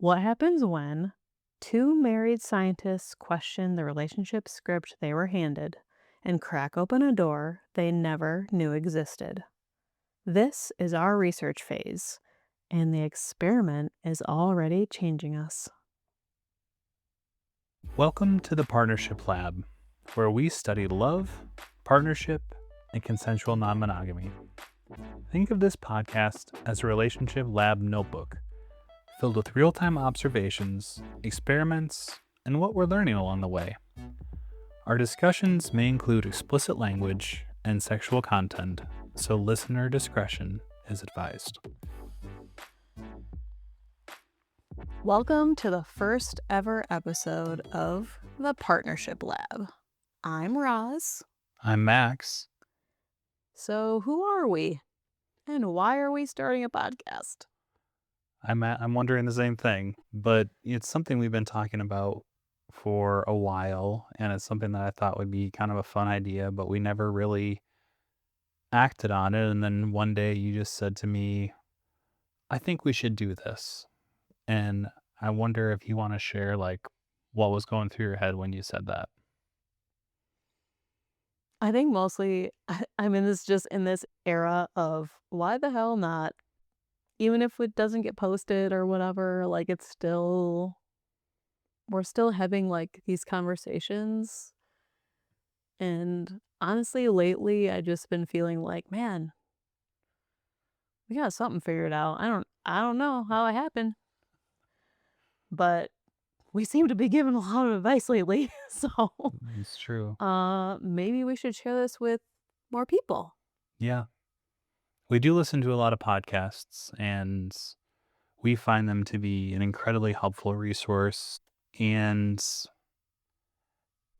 What happens when two married scientists question the relationship script they were handed and crack open a door they never knew existed? This is our research phase, and the experiment is already changing us. Welcome to the Partnership Lab, where we study love, partnership, and consensual non monogamy. Think of this podcast as a relationship lab notebook filled with real time observations, experiments, and what we're learning along the way. Our discussions may include explicit language and sexual content, so listener discretion is advised. Welcome to the first ever episode of the Partnership Lab. I'm Roz. I'm Max. So, who are we? And why are we starting a podcast? I'm wondering the same thing, but it's something we've been talking about for a while, and it's something that I thought would be kind of a fun idea, but we never really acted on it. And then one day you just said to me, I think we should do this. And I wonder if you want to share what was going through your head when you said that. I think mostly I'm in this era of why the hell not? Even if it doesn't get posted or whatever, like we're still having like these conversations. And honestly, lately I just been feeling like, man, we got something figured out. I don't know how it happened, but we seem to be giving a lot of advice lately. So It's true. maybe we should share this with more people. Yeah. We do listen to a lot of podcasts, and we find them to be an incredibly helpful resource. And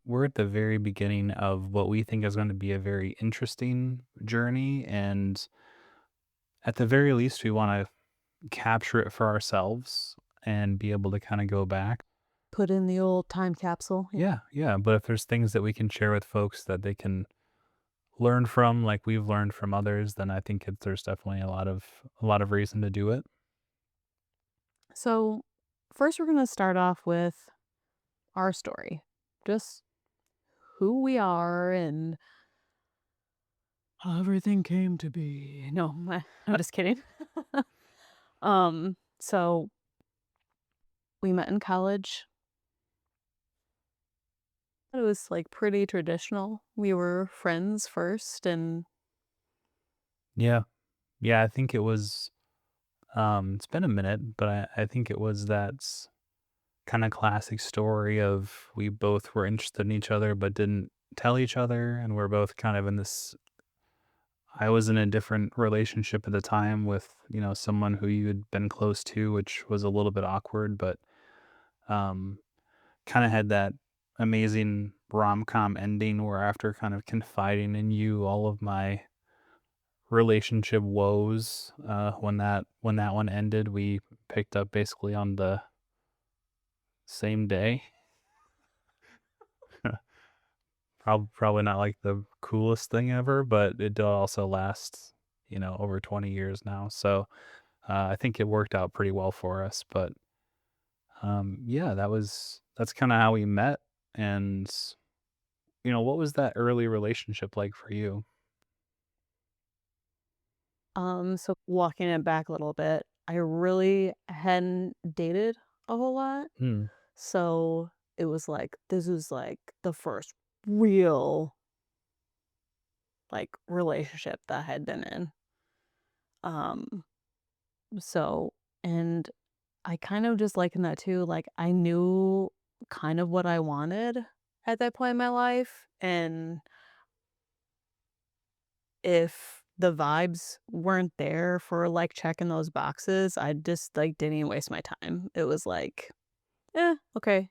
we're at the very beginning of what we think is going to be a very interesting journey. And at the very least, we want to capture it for ourselves and be able to kind of go back. Put in the old time capsule. Yeah, yeah. But if there's things that we can share with folks that they can learn from, like we've learned from others, then I think there's definitely a lot of reason to do it. So, first, we're going to start off with our story, just who we are and how everything came to be. No, I'm just kidding. So we met in college. It was like pretty traditional. We were friends first, and Yeah, yeah. I think it was. It's been a minute, but I think it was that kind of classic story of we both were interested in each other but didn't tell each other, and we're both kind of in this. I was in a different relationship at the time with someone who you had been close to, which was a little bit awkward, but um, kind of had that amazing rom-com ending where after kind of confiding in you all of my relationship woes, when that one ended, we picked up basically on the same day. Probably not like the coolest thing ever, but it did also last, over 20 years now. So I think it worked out pretty well for us. But yeah, that's kind of how we met. And what was that early relationship like for you? so walking it back a little bit, I really hadn't dated a whole lot. Hmm. So it was like this was like the first real like relationship that I had been in. Um so and I kind of just liken that too. Like I knew kind of what I wanted at that point in my life. And if the vibes weren't there for like checking those boxes, I just like didn't even waste my time. It was like, okay,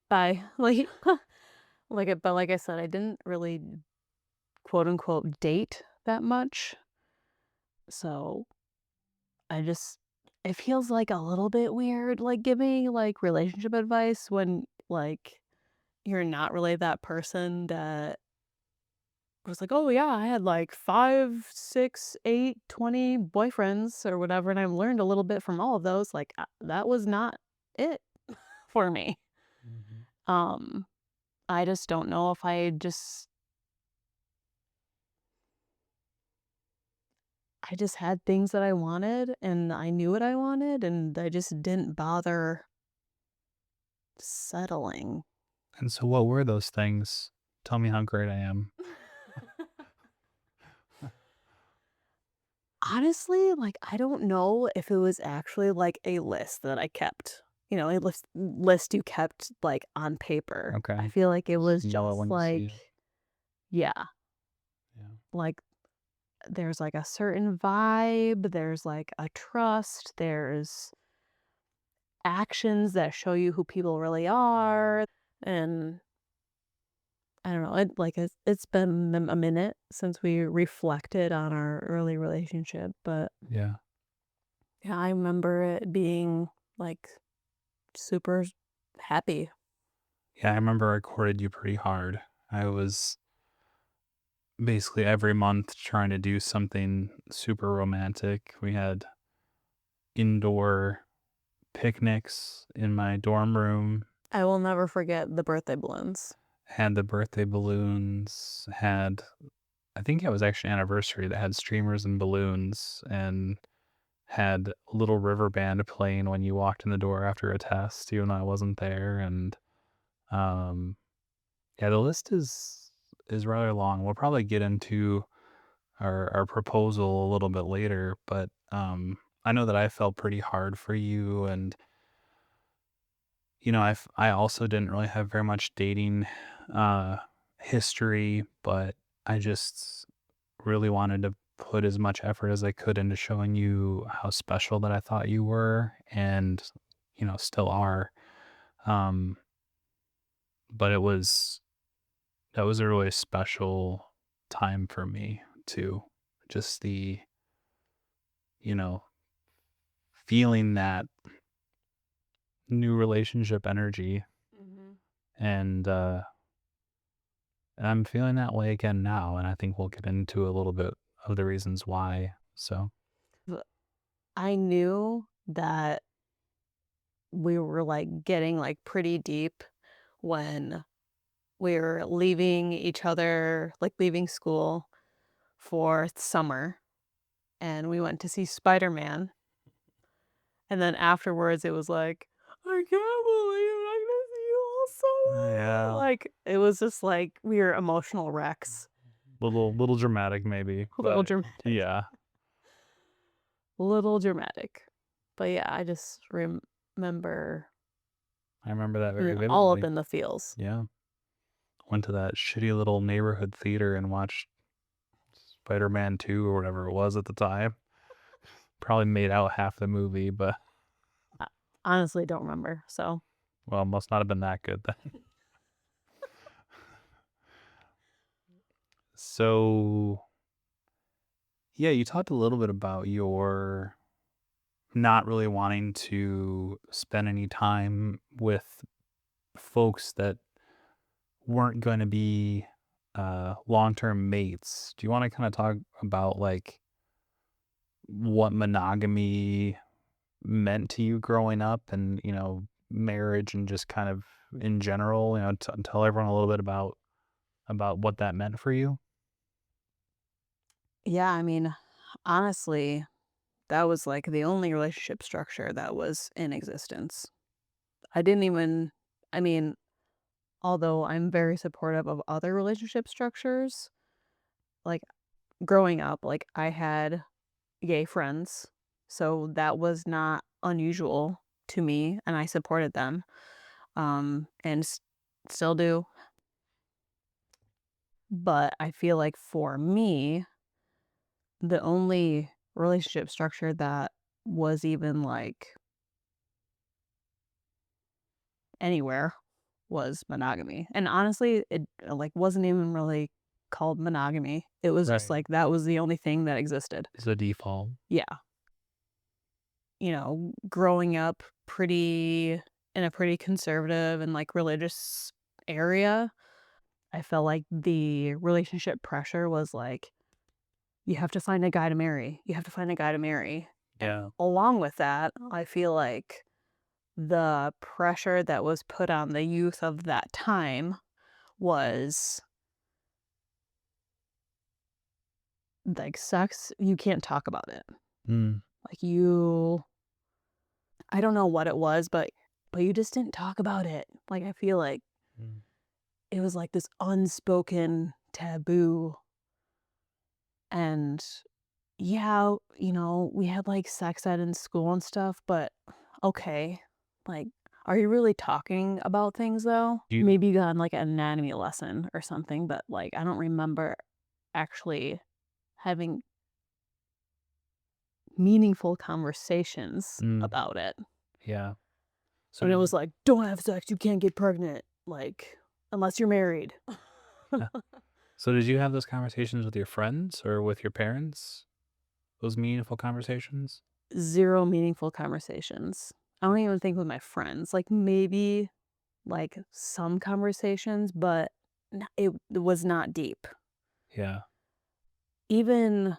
bye. But like I said, I didn't really quote unquote date that much. So I just it feels like a little bit weird like giving like relationship advice when like you're not really that person that was like, "Oh, yeah, I had, like, 5, 6, 8, 20 boyfriends or whatever, and I've learned a little bit from all of those." Like, that was not it for me. Mhm. Um, I just don't know if I just had things that I wanted, and I knew what I wanted, and I just didn't bother settling. And so what were those things? Tell me how great I am. Honestly, like, I don't know if it was actually, like, a list that I kept, a list you kept, like, on paper. I Okay. feel like it Just was know it just when you see like it. yeah, Yeah. like, there's, like, a certain vibe, there's, like, a trust, there's actions that show you who people really are, and I don't know, it's been a minute since we reflected on our early relationship, but Yeah. yeah, I remember it being, like, super happy. Yeah, I remember I courted you pretty hard. I was basically every month trying to do something super romantic. We had indoor picnics in my dorm room, I will never forget the birthday balloons. had the birthday balloons, had I think it was actually anniversary that had streamers and balloons and had a little river band playing when you walked in the door after a test, even though I wasn't there. And um yeah, the list is rather long. We'll probably get into our proposal a little bit later, but I know that I felt pretty hard for you, and I also didn't really have very much dating uh history, but I just really wanted to put as much effort as I could into showing you how special that I thought you were, and still are. Um but that was a really special time for me too. Just the, you know, feeling that new relationship energy, Mhm. and I'm feeling that way again now, and I think we'll get into a little bit of the reasons why. So, But I knew that we were, like, getting, like, pretty deep when we were leaving each other, like, leaving school for summer, and we went to see Spider-Man, and then afterwards, it was like, "I can't believe I'm gonna see you all summer." yeah, Like, it was just like we were emotional wrecks. little dramatic maybe, A little but dramatic. yeah, Little dramatic. But yeah, I just remember I remember that very being all up vividly. in the feels. Yeah, went to that shitty little neighborhood theater and watched Spider-Man 2 or whatever it was at the time. Probably made out half the movie, but I honestly don't remember, so well, must not have been that good then. So, yeah, you talked a little bit about your not really wanting to spend any time with folks that weren't going to be long-term mates. Do you want to kind of talk about like what monogamy meant to you growing up, and marriage, and just kind of in general, tell everyone a little bit about what that meant for you? yeah, I mean, honestly, that was, like, the only relationship structure that was in existence. I didn't even I mean, although I'm very supportive of other relationship structures, like, growing up, like, I had gay friends, so that was not unusual to me, and I supported them, and still do. But I feel like for me, the only relationship structure that was even, like, anywhere was monogamy, and honestly, it, like, wasn't even really called monogamy. It was just, Right. like, that was the only thing that existed. Is a default. Yeah. Growing up pretty in a pretty conservative and, like, religious area, I felt like the relationship pressure was like, "You have to find a guy to marry. You have to find a guy to marry." And Yeah. along with that, I feel like the pressure that was put on the youth of that time was like sex, you can't talk about it. Mm, Like I don't know what it was, but you just didn't talk about it. Like I feel like mm. it was like this unspoken taboo. And yeah, we had like sex ed in school and stuff, but okay. Like, are you really talking about things though? You Maybe you got like an anatomy lesson or something, but like I don't remember actually having meaningful conversations mm, about it. yeah. So And it did was you like, "Don't have sex, you can't get pregnant." Like, unless you're married. so did you have those conversations with your friends or with your parents? Those meaningful conversations? Zero meaningful conversations. I don't even think Interesting. with my friends. Like, maybe, like, some conversations, but it was not deep. Yeah. Even,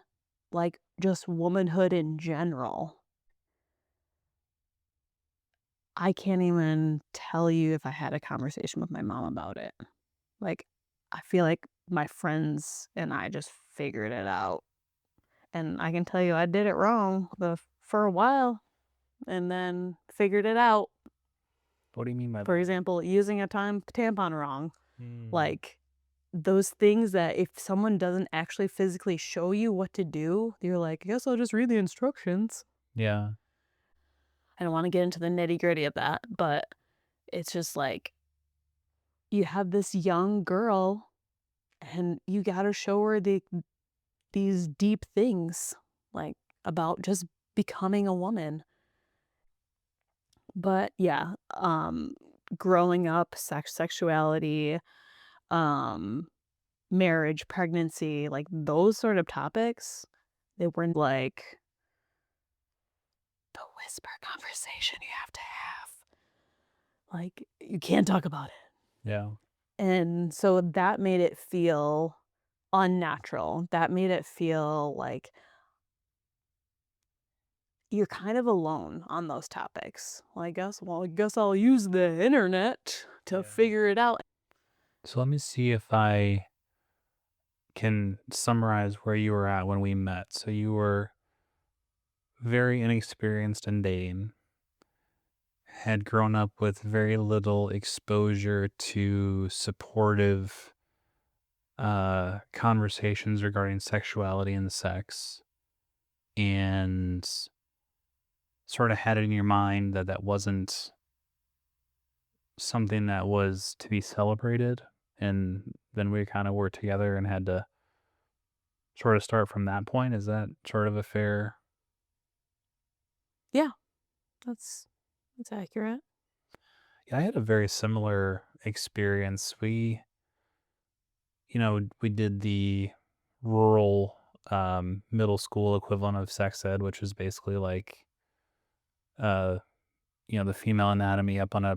like, just womanhood in general. I can't even tell you if I had a conversation with my mom about it. Like, I feel like my friends and I just figured it out. And I can tell you I did it wrong for a while and then figured it out. What do you mean by For that? example, using a tampon wrong. Mm, Like, those things that if someone doesn't actually physically show you what to do, you're like, "I guess I'll just read the instructions." yeah. I don't wanna get into the nitty-gritty of that, but it's just like, you have this young girl, and you gotta show her these deep things, like, about just becoming a woman. But yeah, growing up, sexuality, um, marriage, pregnancy, like those sort of topics, they weren't like the whisper conversation you have to have. Like you can't talk about it. Yeah. And so that made it feel unnatural. That made it feel like you're kind of alone on those topics. Well, I guess I'll use the internet to Yeah. figure it out. So let me see if I can summarize where you were at when we met. So you were very inexperienced in dating, had grown up with very little exposure to supportive conversations regarding sexuality and sex, and sort of had it in your mind that that wasn't something that was to be celebrated. And then we kind of were together and had to sort of start from that point. Is that sort of a fair? Yeah, that's that's accurate. Yeah, I had a very similar experience. We did the rural middle school equivalent of sex ed, which is basically like, uh, the female anatomy up on a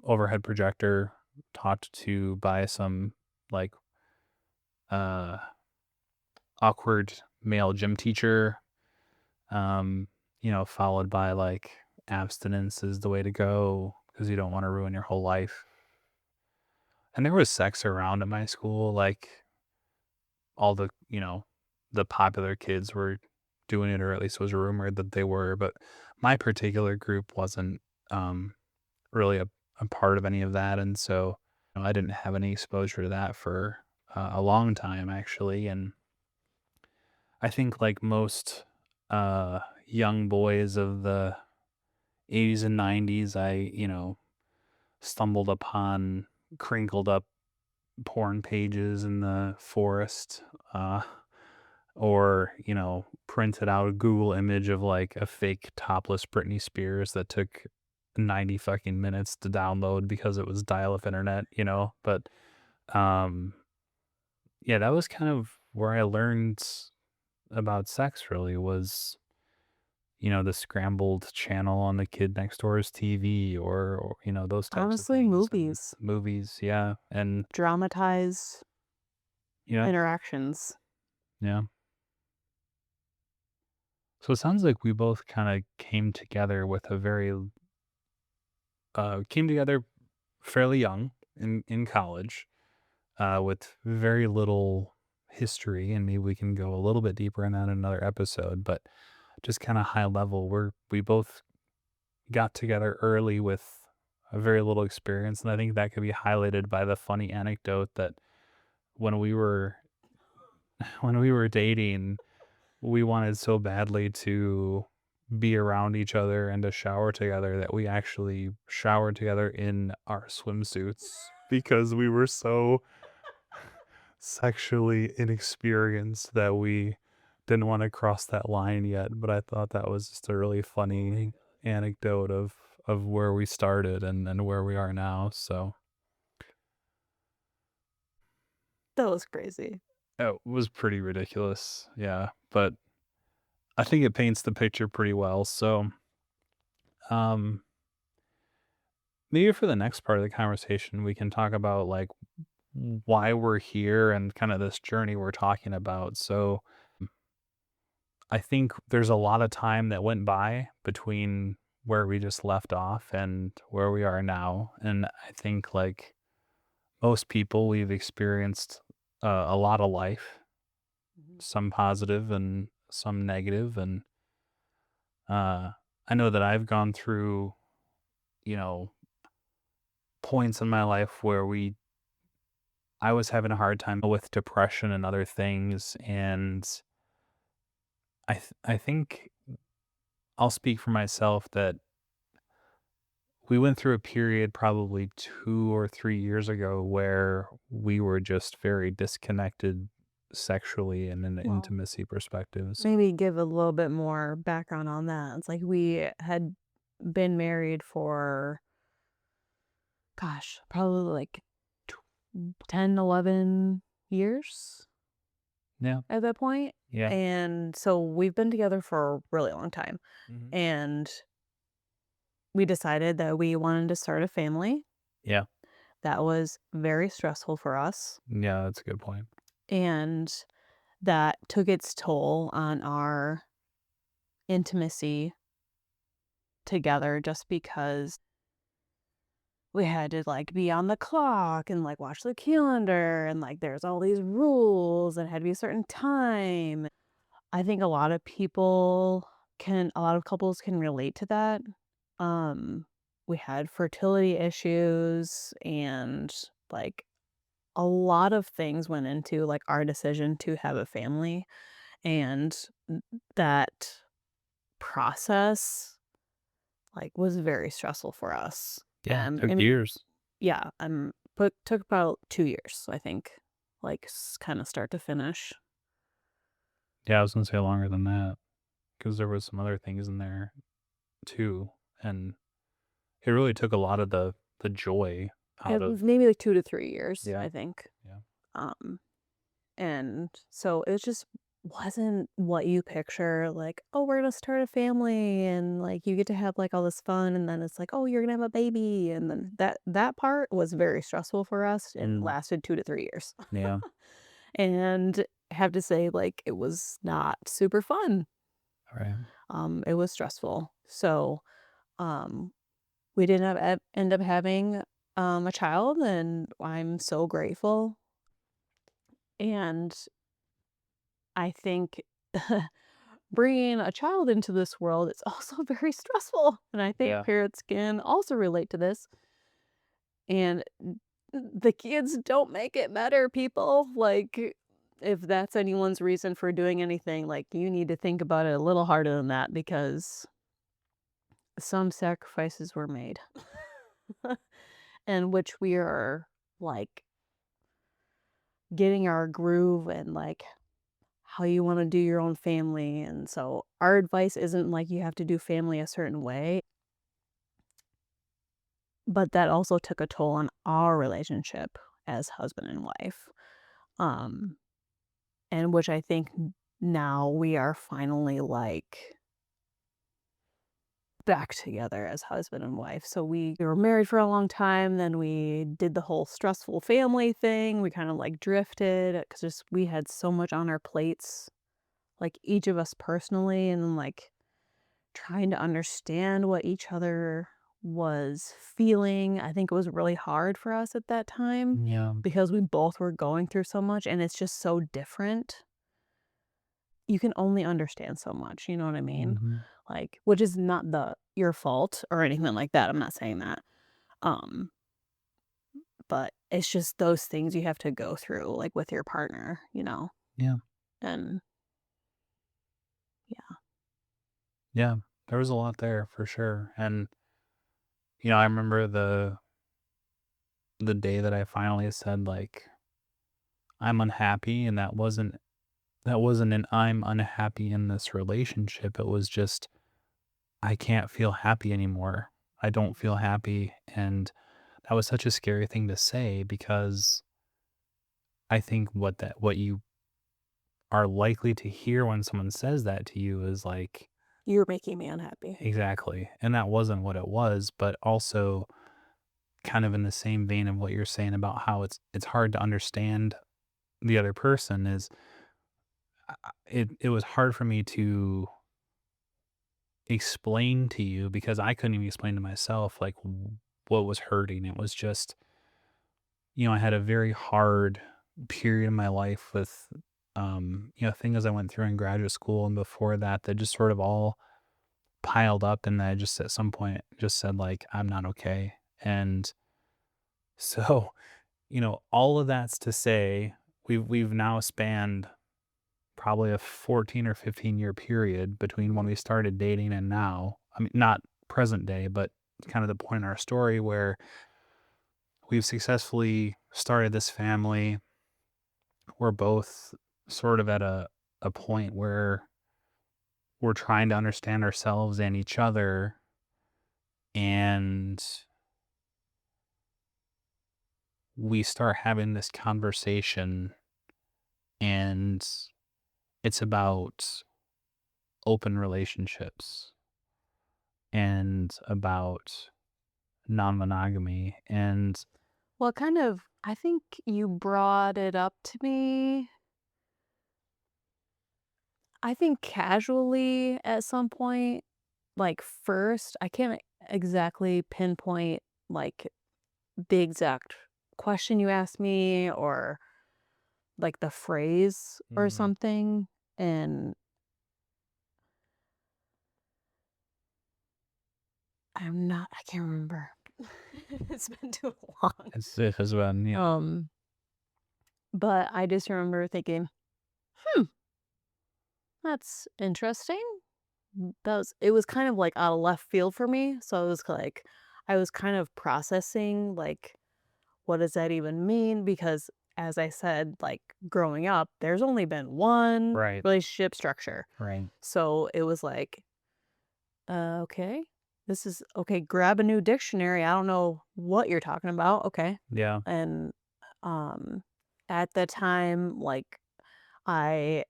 overhead projector, taught to by some like uh, awkward male gym teacher, um, followed by like abstinence is the way to go because you don't want to ruin your whole life. And there was sex around at my school, like all the popular kids were doing it, or at least it was rumored that they were, but my particular group wasn't, really a part of any of that, and so, I didn't have any exposure to that for, a long time, actually, and I think like most, young boys of the '80s and '90s, I, stumbled upon crinkled up porn pages in the forest, uh or, printed out a Google image of like a fake topless Britney Spears that took 90 fucking minutes to download because it was dial-up internet. But um yeah, that was kind of where I learned about sex really was, the scrambled channel on the kid next door's TV, or those types of Honestly, things, and movies, movies, yeah, and dramatize yeah, interactions. yeah. So it sounds like we both kinda came together fairly young in college, with very little history, and maybe we can go a little bit deeper in that in another episode, but just kinda high level, we both got together early with a very little experience, and I think that could be highlighted by the funny anecdote that when we were when we were dating, we wanted so badly to be around each other and to shower together that we actually showered together in our swimsuits because we were so sexually inexperienced that we didn't want to cross that line yet. But I thought that was just a really funny anecdote of where we started and where we are now. So That was crazy. it was pretty ridiculous. Yeah. But I think it paints the picture pretty well. So um maybe for the next part of the conversation we can talk about like why we're here and kind of this journey we're talking about. So I think there's a lot of time that went by between where we just left off and where we are now. And I think, like most people, we've experienced a lot of life, Mhm. some positive and some negative. And uh, I know that I've gone through, you know, points in my life where I was having a hard time with depression and other things. And I think I'll speak for myself that we went through a period probably 2 or 3 years ago where we were just very disconnected sexually and in the Well, intimacy perspectives. maybe give a little bit more background on that. It's like we had been married for, gosh, probably like 10, 11 years Yeah, at that point. yeah, And so we've been together for a really long time. mhm, And we decided that we wanted to start a family. yeah, That was very stressful for us. yeah, that's a good point. And that took its toll on our intimacy together just because we had to like be on the clock and like watch the calendar and like there's all these rules and it had to be a certain time. I think a lot of couples can relate to that. Um we had fertility issues and like a lot of things went into like our decision to have a family and that process like was very stressful for us. Yeah, took I mean, years. yeah, but took about 2 years, I think, like, kinda start to finish. Yeah, I was gonna say longer than that because there was some other things in there too, and it really took a lot of the joy out It of. was maybe, like, 2 to 3 years, Yeah, I think. yeah, Um, and so it just wasn't what you picture, like, "Oh, we're gonna start a family," and, like, you get to have, like, all this fun, and then it's like, "Oh, you're gonna have a baby," and then that part was very stressful for us and mm, lasted 2 to 3 years. yeah, And I have to say, like, it was not super fun. right. It was stressful. So, um, we did not end up having, a child, and I'm so grateful. And I think bringing a child into this world is also very stressful, and I think Yeah, parents can also relate to this. And the kids don't make it better, people. Like, if that's anyone's reason for doing anything, like, you need to think about it a little harder than that because some sacrifices were made. And which we are, like, getting our groove and, like, how you wanna do your own family, and so our advice isn't, like, you have to do family a certain way, but that also took a toll on our relationship as husband and wife, um, and which I think now we are finally, like, back together as husband and wife. So we were married for a long time, then we did the whole stressful family thing. We kind of like drifted because just we had so much on our plates, like each of us personally, and then like trying to understand what each other was feeling. I think it was really hard for us at that time Yeah. because we both were going through so much and it's just so different. You can only understand so much, you know what I mean? Mhm. Like, which is not your fault or anything like that. I'm not saying that. Um, but it's just those things you have to go through like with your partner, you know. Yeah. And yeah, Yeah. There was a lot there for sure. And, I remember the day that I finally said, like, I'm unhappy, and that wasn't an I'm unhappy in this relationship. It was just I can't feel happy anymore. I don't feel happy. And that was such a scary thing to say because I think what you are likely to hear when someone says that to you is like, you're making me unhappy. exactly. And that wasn't what it was, but also kind of in the same vein of what you're saying about how it's hard to understand the other person is it was hard for me to explain to you because I couldn't even explain to myself like what was hurting. It was just, I had a very hard period in my life with things I went through in graduate school and before that just sort of all piled up, and I just at some point just said like I'm not okay. And so, all of that's to say we've now spanned probably a 14 or 15-year period between when we started dating and now. I mean, not present day, but kind of the point in our story where we've successfully started this family. We're both sort of at a point where we're trying to understand ourselves and each other. And we start having this conversation, and it's about open relationships and about non-monogamy. And Well, kind of, I think you brought it up to me, I think casually at some point, like first, I can't exactly pinpoint like the exact question you asked me or like the phrase or mm, something. And I can't remember. It's been too long. it has been, Um, but I just remember thinking, hmm, that's interesting. It was kind of like out of left field for me. So it was like I was kind of processing like what does that even mean? Because as I said, like growing up, there's only been one right, relationship structure. right, So it was like, okay, this is okay, grab a new dictionary. I don't know what you're talking about. Okay. yeah, And um at the time, like I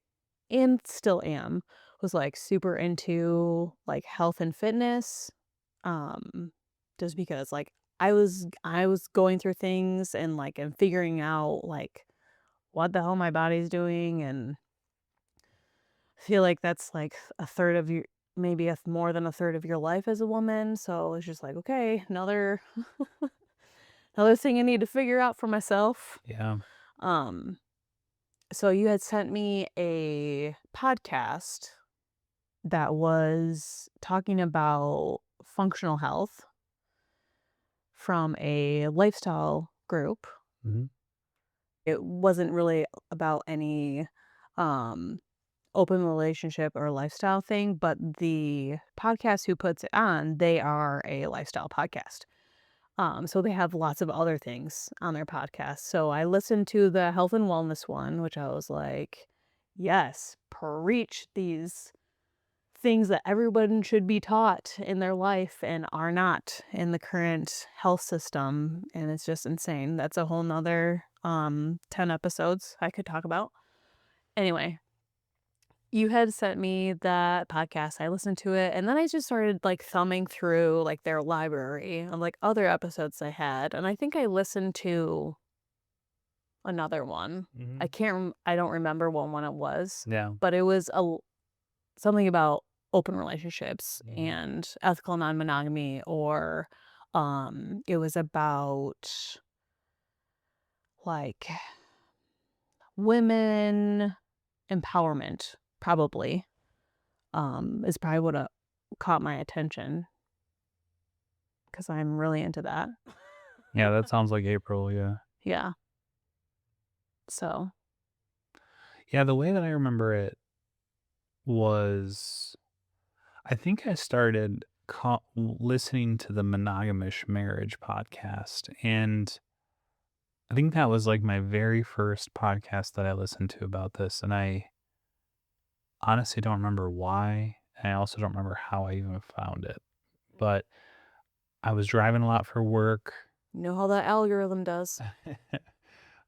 and still am, was, like, super into, like, health and fitness, um, just because, like, I was going through things and figuring out, like, what the hell my body's doing, and I feel like that's, like, a third of your maybe more than a third of your life as a woman, so it's just like, "Okay, another thing I need to figure out for myself." yeah, Um, so you had sent me a podcast that was talking about functional health from a lifestyle group. mhm, It wasn't really about any um, open relationship or lifestyle thing, but the podcast who puts it on, they are a lifestyle podcast. So they have lots of other things on their podcast. So I listened to the health and wellness one, which I was like, yes, preach these things that everyone should be taught in their life and are not in the current health system, and it's just insane. That's a whole nother 10 episodes I could talk about. Anyway, You had sent me that podcast, I listened to it, and then I just started, like, thumbing through, like, their library of, like, other episodes they had, and I think I listened to another one. Mhm. I don't remember what one it was, Yeah. but it was something about open relationships Mhm. and ethical non-monogamy, or, it was about, like, women empowerment, probably, is probably what, caught my attention because 'cause I'm really into that. Yeah, that sounds like April, yeah. Yeah, so Yeah, the way that I remember it was I think I started listening to the Monogamous Marriage podcast, and I think that was, like, my very first podcast that I listened to about this, and I honestly don't remember why, and I also don't remember how I even found it, but I was driving a lot for work. you know how that algorithm does.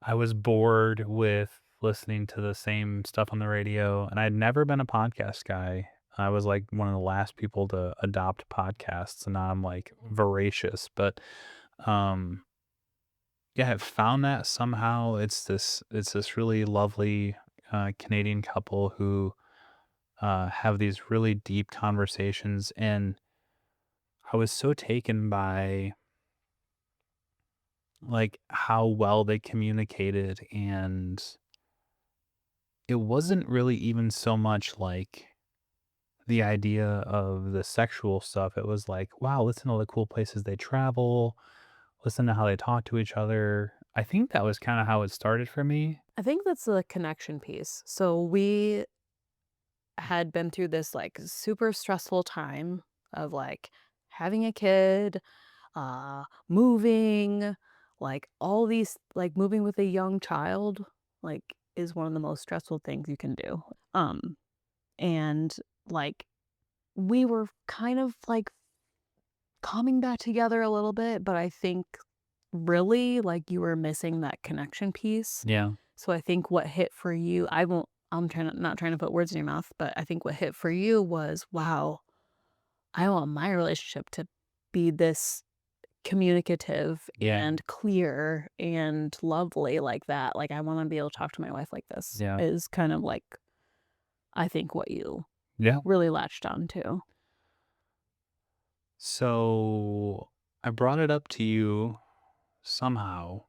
I was bored with listening to the same stuff on the radio, and I'd never been a podcast guy. I was like one of the last people to adopt podcasts, and now I'm like voracious. But um, yeah, I found that somehow it's this really lovely Canadian couple who have these really deep conversations, and I was so taken by like how well they communicated, and it wasn't really even so much like the idea of the sexual stuff. It was like, wow, listen to all the cool places they travel, listen to how they talk to each other. I think that was kind of how it started for me. I think that's the connection piece. So we had been through this, like, super stressful time of, like, having a kid, moving, like, all these like, moving with a young child, like, is one of the most stressful things you can do. And, like, we were kind of, like, coming back together a little bit, but I think really, like, you were missing that connection piece. Yeah. So I think what hit for you, I won't I'm trying to not trying to put words in your mouth, but I think what hit for you was, "Wow, I want my relationship to be this communicative Yeah. and clear and lovely like that. Like, I wanna be able to talk to my wife like this," Yeah. is kind of like, I think what you Yeah. really latched on to. So I brought it up to you somehow,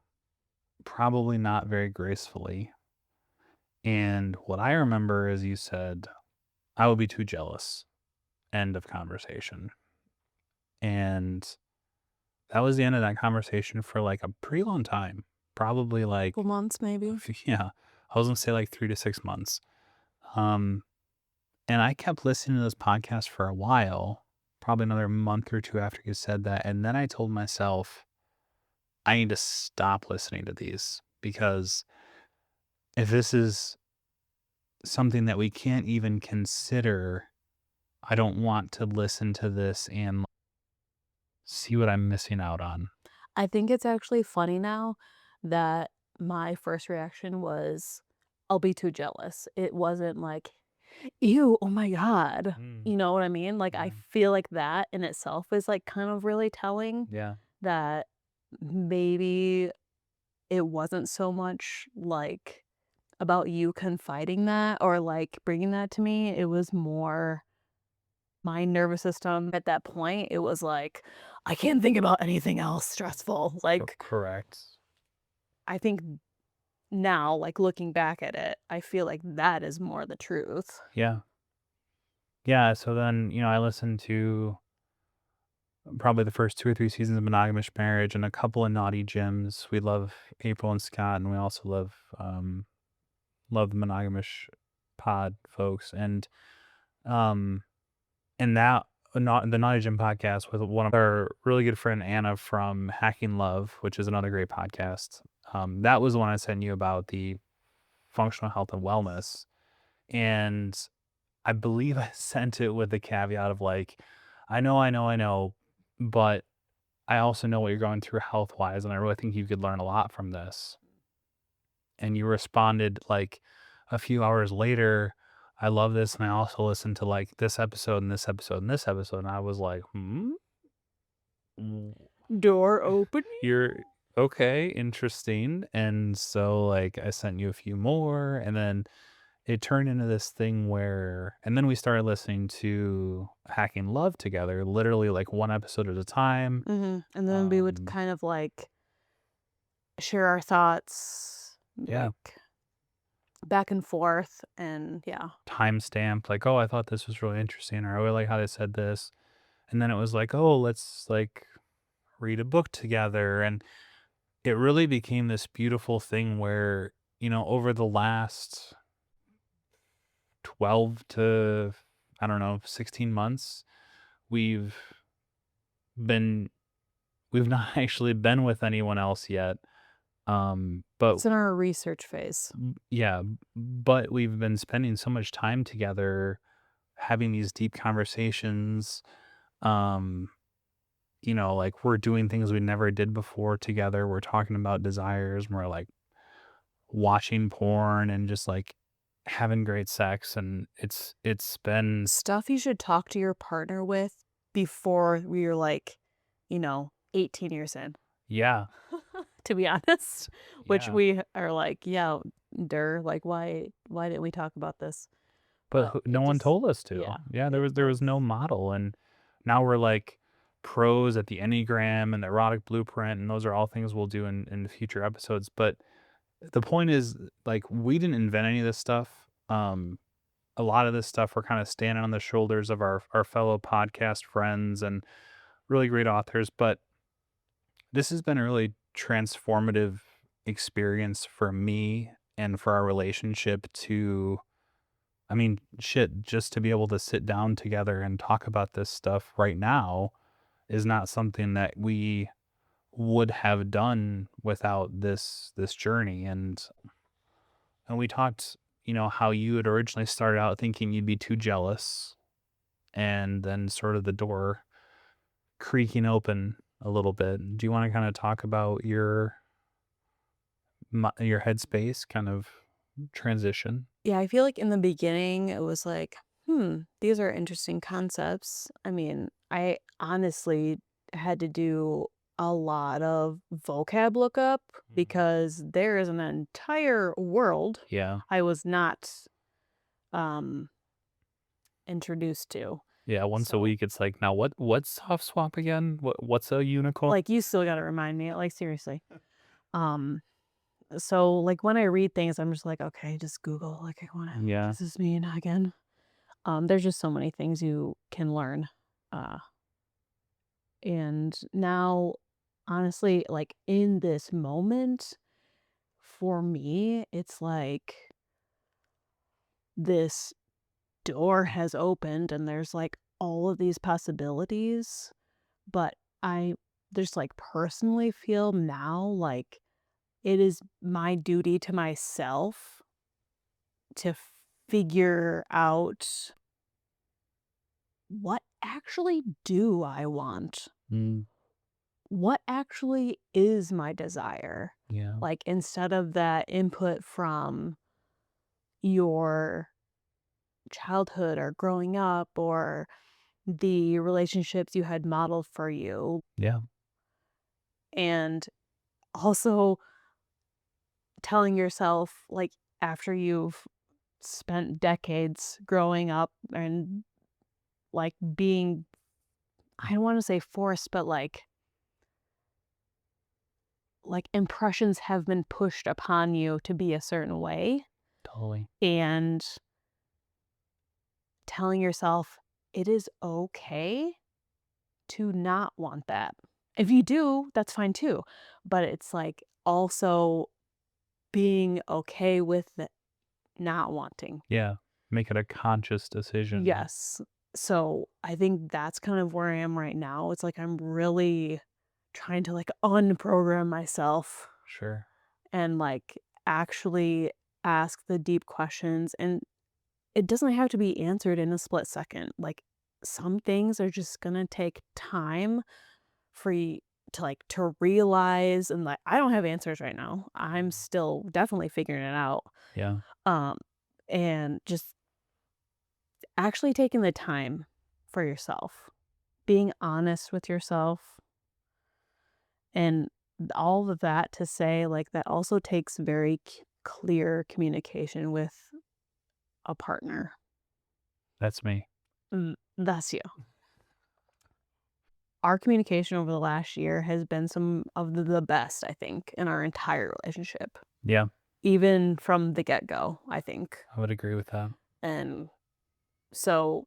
probably not very gracefully. And what I remember is you said, I would be too jealous. End of conversation. And that was the end of that conversation for like a pretty long time. Probably Couple like, months maybe? yeah, I was gonna say like 3 to 6 months. Um, and I kept listening to this podcast for a while, probably another month or two after you said that. And then I told myself, I need to stop listening to these because if this is something that we can't even consider, I don't want to listen to this and see what I'm missing out on. I think it's actually funny now that my first reaction was, "I'll be too jealous." It wasn't like, "Ew, oh my god." Mm, You know what I mean? Like, I yeah. feel like that in itself is, like, kind of really telling Yeah. that maybe it wasn't so much, like, about you confiding that or, like, bringing that to me. It was more my nervous system at that point. It was like, "I can't think about anything else stressful." Like, Correct. I think now, like, looking back at it, I feel like that is more the truth. Yeah. Yeah. So then, I listened to probably the first 2 or 3 seasons of Monogamous Marriage and a couple of Naughty Gems. We love April and Scott, and we also love the Monogamous Pod folks. Um, and that not the Naughty Gym podcast with one of our really good friend Anna from Hacking Love, which is another great podcast. That was the one I sent you about the functional health and wellness, and I believe I sent it with the caveat of like, I know, but I also know what you're going through health wise, and I really think you could learn a lot from this. And you responded like a few hours later. I love this, and I also listened to, like, this episode and this episode and this episode, and I was like, "Hmm? W Door opening. You're okay, interesting." And so, like, I sent you a few more, and then it turned into this thing where and then we started listening to Hacking Love together, literally, like, one episode at a time. Mhm, and then we would Um, kind of, like, share our thoughts, yeah, like, back and forth, and yeah. timestamped, like, "Oh, I thought this was really interesting," or, "I really like how they said this." And then it was like, "Oh, let's, like, read a book together," and it really became this beautiful thing where, over the last 12 to, I don't know, 16 months, we've been we've not actually been with anyone else yet. But It's in our research phase. yeah, but we've been spending so much time together having these deep conversations. Um, like we're doing things we never did before together. We're talking about desires, and we're like watching porn and just like having great sex, and it's been Stuff you should talk to your partner with before you're, like, 18 years in, yeah, to be honest, which yeah. we are like, "Yeah, like, why didn't we talk about this?" But But no it one just told us yeah, to. Yeah, there it was no does. model, and now we're like pros at the Enneagram and the erotic blueprint, and those are all things we'll do in future episodes. But the point is, like, we didn't invent any of this stuff. A lot of this stuff we're kind of standing on the shoulders of our fellow podcast friends and really great authors. But this has been a really transformative experience for me and for our relationship to I mean, shit, just to be able to sit down together and talk about this stuff right now is not something that we would have done without this journey. And we talked, how you had originally started out thinking you'd be too jealous, and then sort of the door creaking open a little bit. Do you want to kind of talk about your headspace kind of transition? Yeah, I feel like in the beginning, it was like, these are interesting concepts. I mean, I honestly had to do a lot of vocab lookup Mhm. because there is an entire world Yeah. I was not um, introduced to. Yeah, once a So, week, it's like, "Now what's soft swap again? What's a unicorn?" like, you still got to remind me, like, seriously. Um, so, like, when I read things, I'm just like, okay, just Google. Like, what Yeah, does this mean again? There's just so many things you can learn. Uh, and now, honestly, like in this moment, for me, it's like this door has opened and there's like all of these possibilities. But I just like personally feel now like it is my duty to myself to figure out what actually do I want? mm, What actually is my desire? yeah, Like, instead of that input from your childhood or growing up or the relationships you had modeled for you. yeah, And also telling yourself, like, after you've spent decades growing up and like being, I don't want to say forced, but like impressions have been pushed upon you to be a certain way. totally. And telling yourself it is okay to not want that. If you do, that's fine too. But it's like also being okay with not wanting. Yeah, make it a conscious decision. Yes. So I think that's kind of where I am right now. It's like I'm really trying to like unprogram myself Sure. and like actually ask the deep questions. And it doesn't have to be answered in a split second. Like, some things are just gonna take time for you to, like, to realize, and, like, I don't have answers right now. I'm Mm, still definitely figuring it out. yeah, Um, and just actually taking the time for yourself, being honest with yourself, and all of that to say, like, that also takes very clear communication with a partner. That's me. That's you. Our communication over the last year has been some of the best, I think, in our entire relationship, Yeah, even from the get go, I think. I would agree with that. And so,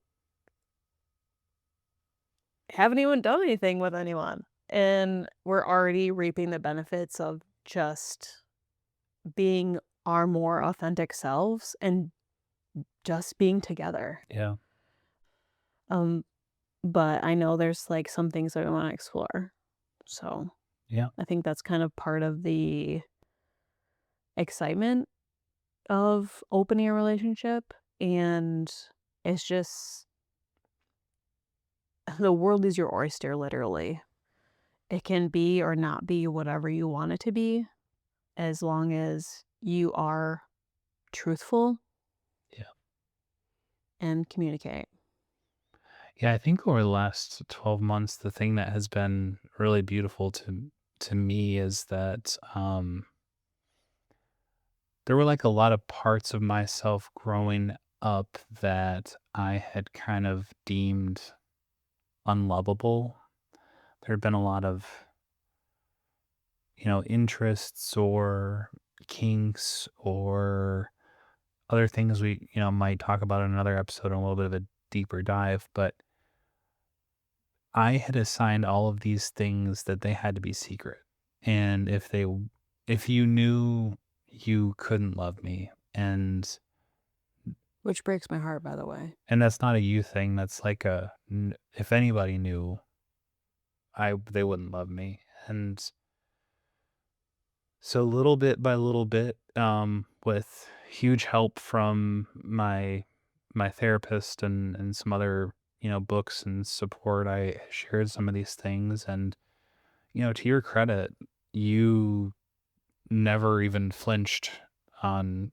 haven't even done anything with anyone. And we're already reaping the benefits of just being our more authentic selves and just being together. Yeah, Um, but I know there's like some things that I want to explore. So yeah, I think that's kind of part of the excitement of opening a relationship. And it's just the world is your oyster, literally. It can be or not be whatever you want it to be as long as you are truthful yeah. and communicate. Yeah, I think over the last 12 months, the thing that has been really beautiful to me is that there were like a lot of parts of myself growing up that I had kind of deemed unlovable. There had been a lot of, interests or kinks or other things we, might talk about in another episode in a little bit of a deeper dive, but I had assigned all of these things that they had to be secret. And if you knew, you couldn't love me. Which breaks my heart, by the way. And that's not a you thing. That's like if anybody knew, they wouldn't love me. And so little bit by little bit, with huge help from my therapist and some other, books and support, I shared some of these things. And, to your credit, you never even flinched on,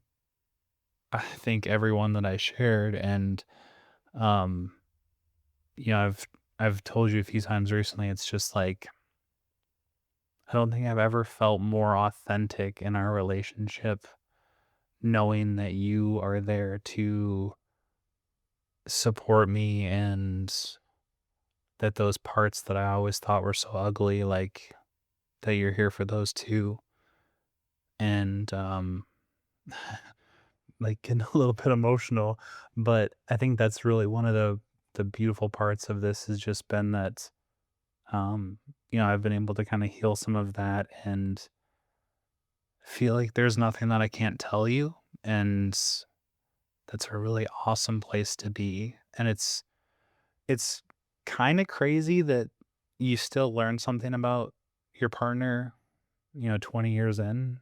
I think, everyone that I shared. And, um, I've told you a few times recently, it's just like, I don't think I've ever felt more authentic in our relationship, knowing that you are there to support me and that those parts that I always thought were so ugly, like that you're here for those too. And like getting a little bit emotional, but I think that's really one of the beautiful parts of this has just been that um I've been able to kind of heal some of that and feel like there's nothing that I can't tell you, and that's a really awesome place to be. And it's kind of crazy that you still learn something about your partner, 20 years in.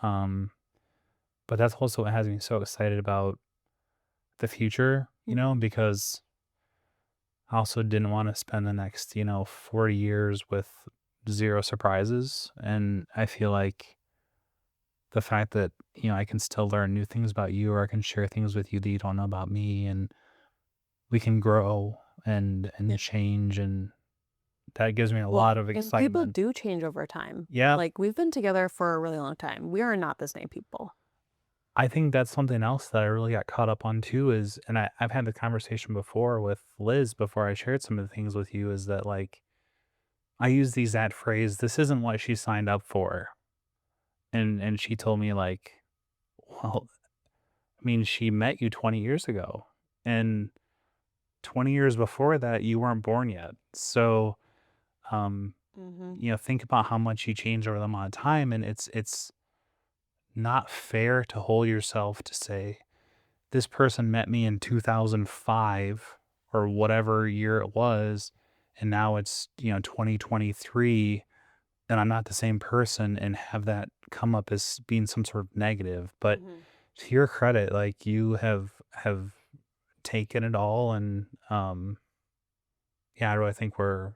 Um, but that's also what has me so excited about the future, because I also didn't want to spend the next, 40 years with zero surprises. And I feel like the fact that, I can still learn new things about you, or I can share things with you that you don't know about me, and we can grow and change, and that gives me a Well, lot of and people excitement. do change over time. Yeah, Like, we've been together for a really long time. We are not the same people. I think that's something else that I really got caught up on too is, and I've had the conversation before with Liz before I shared some of the things with you, is that like I use the exact phrase, "This isn't what she signed up for." And she told me like, "Well, I mean, she met you 20 years ago, and 20 years before that, you weren't born yet. So, um, Mhm. think about how much you changed over the amount of time, and it's not fair to hold yourself to say, this person met me in 2005 or whatever year it was, and now it's, 2023, and I'm not the same person, and have that come up as being some sort of negative. But Mhm. to your credit, like you have taken it all, and yeah, I really think we're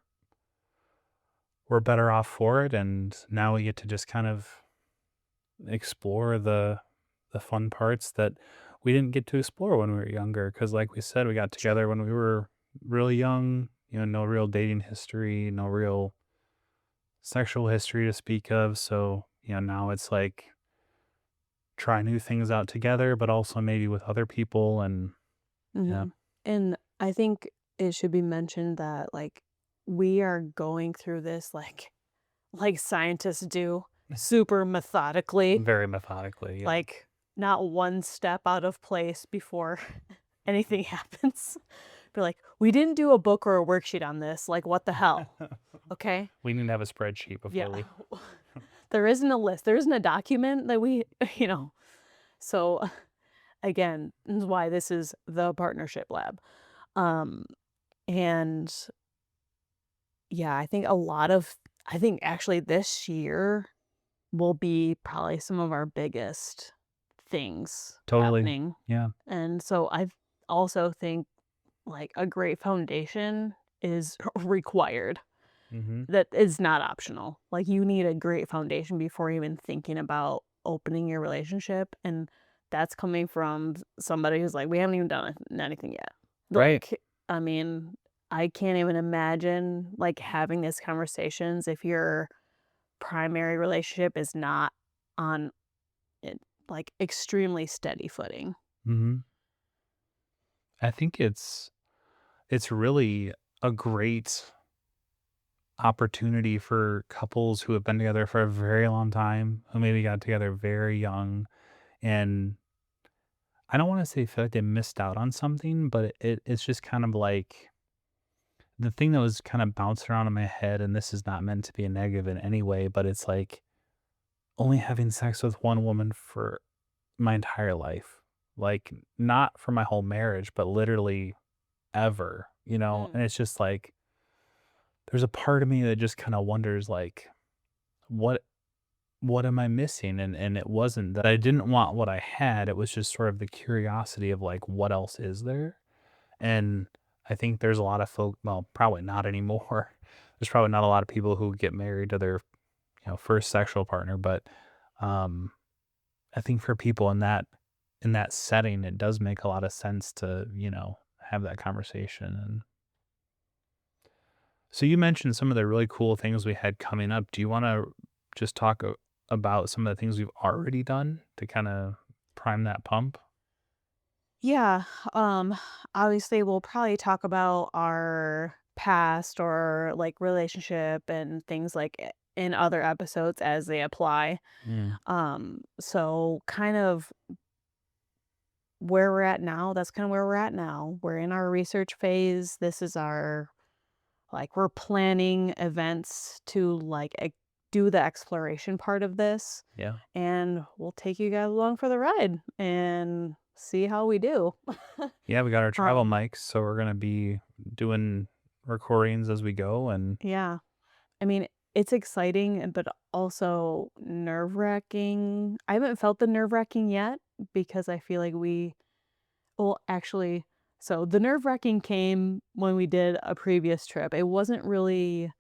better off for it, and now we get to just kind of explore the fun parts that we didn't get to explore when we were younger. Because, like we said, we got together when we were really young, no real dating history, no real sexual history to speak of. So, now it's like try new things out together, but also maybe with other people. And yeah, Mhm. And I think it should be mentioned that, like, we are going through this, like scientists do, super methodically, very methodically. Yeah. like, not one step out of place before anything happens. Be like, "We didn't do a book or a worksheet on this, like, what the hell?" Okay? We need to have a spreadsheet Yeah. before we. There isn't a list, there isn't a document that we you know? So, again, this is why this is the partnership lab. Um, and yeah, I think actually this year will be probably some of our biggest things Totally. happening. Yeah. And so I also think like a great foundation is required. Hmm. That is not optional. Like you need a great foundation before even thinking about opening your relationship. And that's coming from somebody who's like, we haven't even done anything yet. Right. Like, I mean, I can't even imagine like having these conversations if your primary relationship is not on it, like extremely steady footing. Hmm. I think it's really a great opportunity for couples who have been together for a very long time, who maybe got together very young, and I don't wanna say feel like they missed out on something, but it's just kind of like the thing that was kinda bouncing around in my head, and this is not meant to be a negative in any way, but it's like only having sex with one woman for my entire life. Like, not for my whole marriage, but literally ever, Mm. and it's just like, there's a part of me that just kinda wonders, like, what what am I missing? And it wasn't that I didn't want what I had, it was just sort of the curiosity of, like, what else is there? And I think there's a lot of folk, well, probably not anymore. There's probably not a lot of people who get married to their, first sexual partner, but, um, I think for people in that setting, it does make a lot of sense to, have that conversation. And so you mentioned some of the really cool things we had coming up. Do you wanna just talk about some of the things we've already done to kinda prime that pump? Yeah, um, obviously, we'll probably talk about our past or like relationship and things like in other episodes as they apply. Mm, So kind of where we're at now, that's kind of where we're at now. We're in our research phase. This is our like we're planning events to do the exploration part of this, yeah. and we'll take you guys along for the ride and see how we do. Yeah, we got our travel um, mics, so we're gonna be doing recordings as we go, and yeah. I mean, it's exciting, but also nerve-wracking. I haven't felt the nerve-wracking yet because I feel like well, actually, so the nerve-wracking came when we did a previous trip. It wasn't really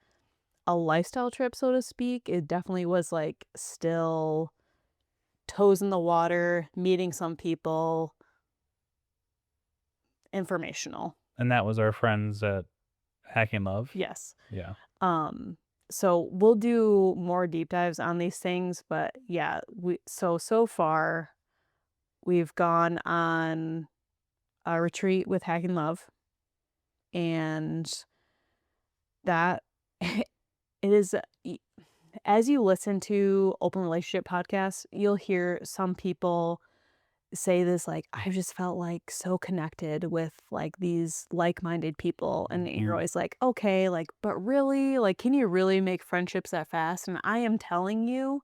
a lifestyle trip, so to speak. It definitely was like still toes in the water, meeting some people, informational. that was our friends at Hacking Love. Yes. Yeah. Um, so we'll do more deep dives on these things, but yeah, so far we've gone on a retreat with Hack and Love, and that it is as you listen to open relationship podcasts, you'll hear some people say this like, "I've just felt, like, so connected with, like, these like-minded people," and you're Mhm. always like, "Okay, like, but really? Like, can you really make friendships that fast?" And I am telling you,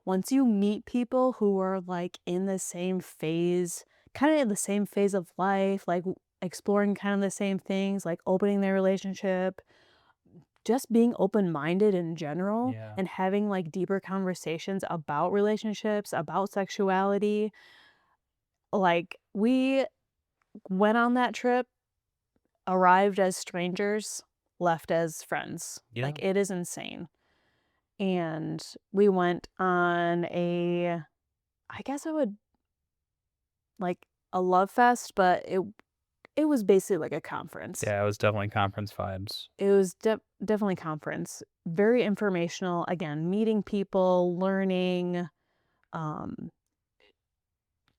once you meet people who are, like, in the same phase kinda in the same phase of life, like, exploring kind of the same things, like, opening their relationship, just being open-minded in general, Yeah. and having, like, deeper conversations about relationships, about sexuality, like, we went on that trip, arrived as strangers, left as friends. Yeah. Like, it is insane. And we went on I guess I would like a love fest, but it was basically like a conference. Yeah, it was definitely conference vibes. It was definitely conference. Very informational, again, meeting people, learning, um,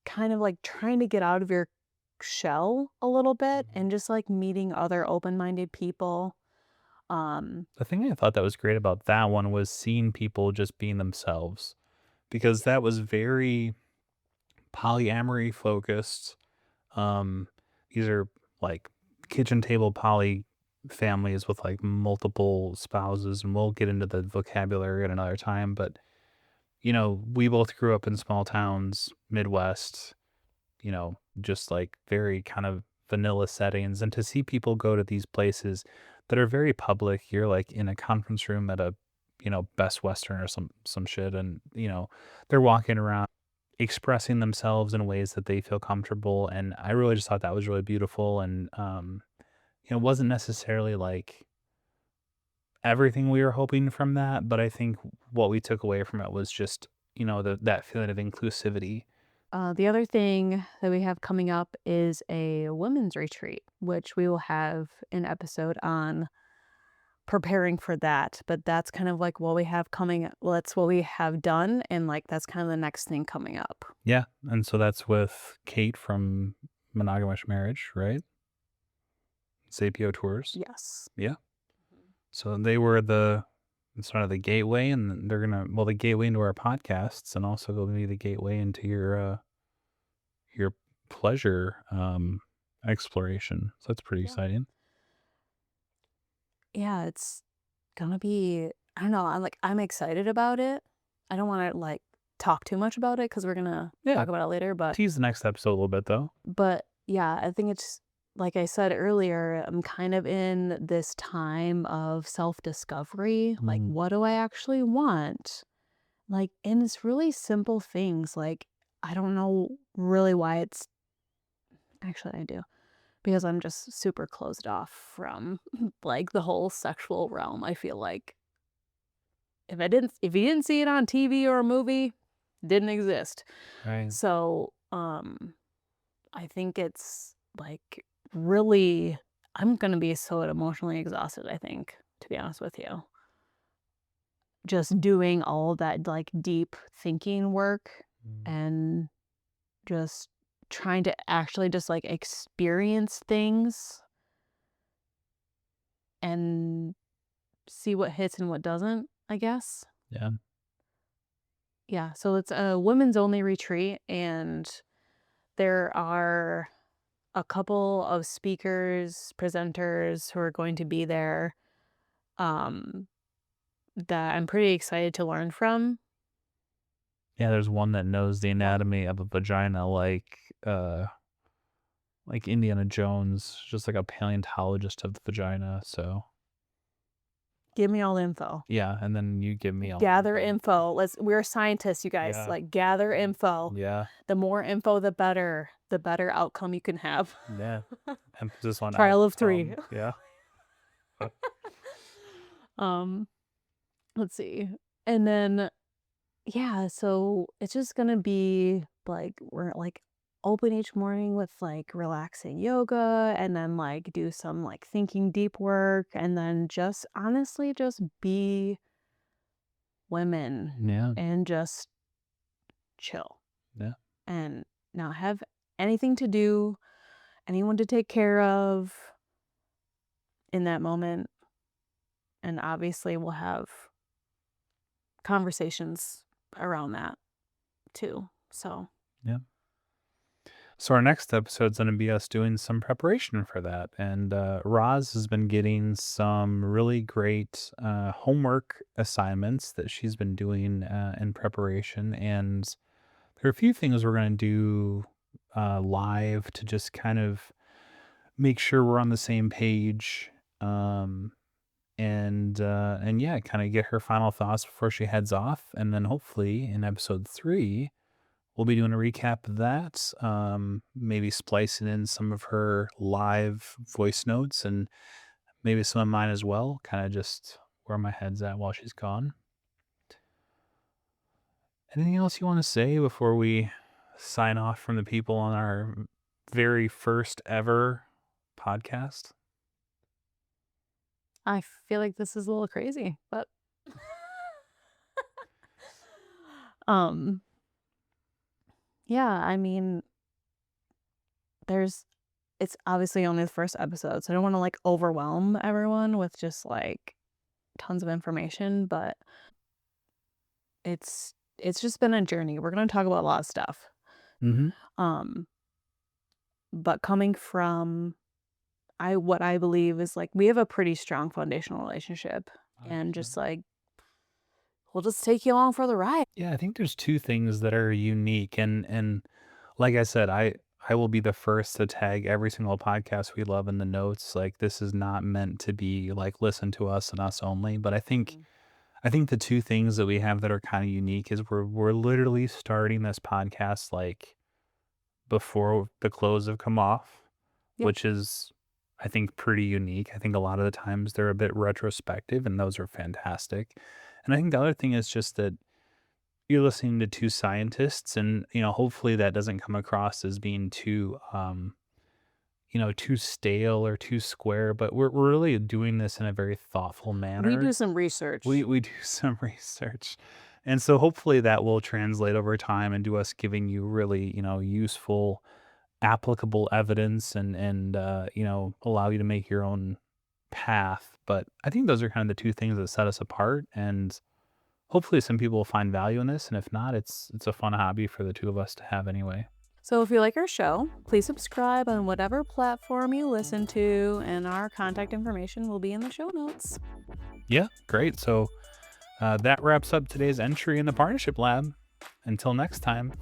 kind of, like, trying to get out of your shell a little bit Mhm. and just, like, meeting other open-minded people. Um The thing I thought that was great about that one was seeing people just being themselves, because that was very polyamory focused. Um, these are like kitchen table poly families with like multiple spouses, and we'll get into the vocabulary at another time. But we both grew up in small towns, Midwest, just like very kind of vanilla settings. And to see people go to these places that are very public, you're like in a conference room at a, Best Western or some shit, and they're walking around expressing themselves in ways that they feel comfortable. And I really just thought that was really beautiful. And it wasn't necessarily like everything we were hoping from that, but I think what we took away from it was just, that feeling of inclusivity. the other thing that we have coming up is a women's retreat, which we will have an episode on preparing for that, but that's kind of like what we have coming well, that's what we have done, and, like, that's kind of the next thing coming up. Yeah, and so that's with Kate from Monogamous Marriage, right? Zapio Tours. Yes. Yeah. So they were the sort of the gateway, and they're gonna the gateway into our podcasts, and also going to be the gateway into your pleasure exploration. So that's pretty Yeah. exciting. Yeah, it's gonna be I don't know, I'm excited about it. I don't wanna, like, talk too much about it because we're gonna Yeah. talk about it later, Tease the next episode a little bit though. yeah, I think it's like I said earlier, I'm kind of in this time of self-discovery, like, Mm, what do I actually want? Like, and it's really simple things, like, I don't know really why it's actually, I do, because I'm just super closed off from, like, the whole sexual realm, I feel like. If you didn't see it on TV or a movie, didn't exist. right. So, I think it's, like, really I'm gonna be so emotionally exhausted, I think, to be honest with you. Just doing all that, like, deep thinking work Mm, and just trying to actually just, like, experience things and see what hits and what doesn't, I guess. yeah. Yeah, so it's a women's only retreat, and there are a couple of speakers, presenters who are going to be there, um, that I'm pretty excited to learn from. Yeah, there's one that knows the anatomy of a vagina like Indiana Jones, just like a paleontologist of the vagina. So Give me all the info. yeah, and then you give me all the Gather info. info. We're scientists, you guys. Yeah. Like, gather info. Yeah. The more info, the better outcome you can have. Yeah. Emphasis on Trial of 3. outcome. Yeah. Um, let's see. And then yeah, so it's just gonna be like we're like open each morning with like relaxing yoga and then like do some like thinking deep work and then just honestly just be women Yeah. and just chill Yeah. and not have anything to do, anyone to take care of in that moment. And obviously we'll have conversations around that too. So Yeah. So our next episode's going to be us doing some preparation for that, and Roz has been getting some really great homework assignments that she's been doing in preparation, and there are a few things we're going to do live to just kind of make sure we're on the same page, um, and yeah, kind of get her final thoughts before she heads off, and then hopefully in episode 3 we'll be doing a recap of that, maybe splicing in some of her live voice notes and maybe some of mine as well, kind of just where my head's at while she's gone. Anything else you want to say before we sign off from the people on our very first ever podcast. I feel like this is a little crazy, but um yeah, I mean, there's it's obviously only the first episode, so I don't want to like overwhelm everyone with just like tons of information, but it's just been a journey. We're going to talk about a lot of stuff. Mhm. Um but coming from I what I believe is like we have a pretty strong foundational relationship, and 100%. just like we'll just take you along for the ride. Yeah, I think there's 2 things that are unique, and like I said, I will be the first to tag every single podcast we love in the notes. Like, this is not meant to be like listen to us and us only, but Mm. I think the 2 things that we have that are kinda unique is we're literally starting this podcast, like, before the clothes have come off, Yeah. which is, I think, pretty unique. I think a lot of the times they're a bit retrospective, and those are fantastic. And I think the other thing is just that you're listening to 2 scientists and, hopefully that doesn't come across as being too, too stale or too square, but we're really doing this in a very thoughtful We do manner. some We research. we do some research. And so hopefully that will translate over time into us giving you really, useful, applicable evidence and allow you to make your own path. But I think those are kind of the 2 things that set us apart, and hopefully some people will find value in this, and if not, it's a fun hobby for the 2 of us to have anyway. So if you like our show, please subscribe on whatever platform you listen to, and our contact information will be in the show notes. Yeah, great. So that wraps up today's entry in the partnership lab. Until next time,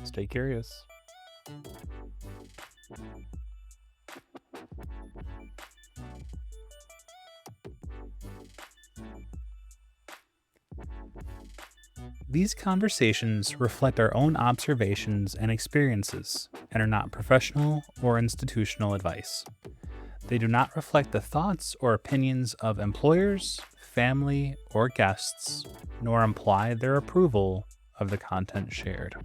stay curious. These conversations reflect our own observations and experiences and are not professional or institutional advice. They do not reflect the thoughts or opinions of employers, family, or guests, nor imply their approval of the content shared.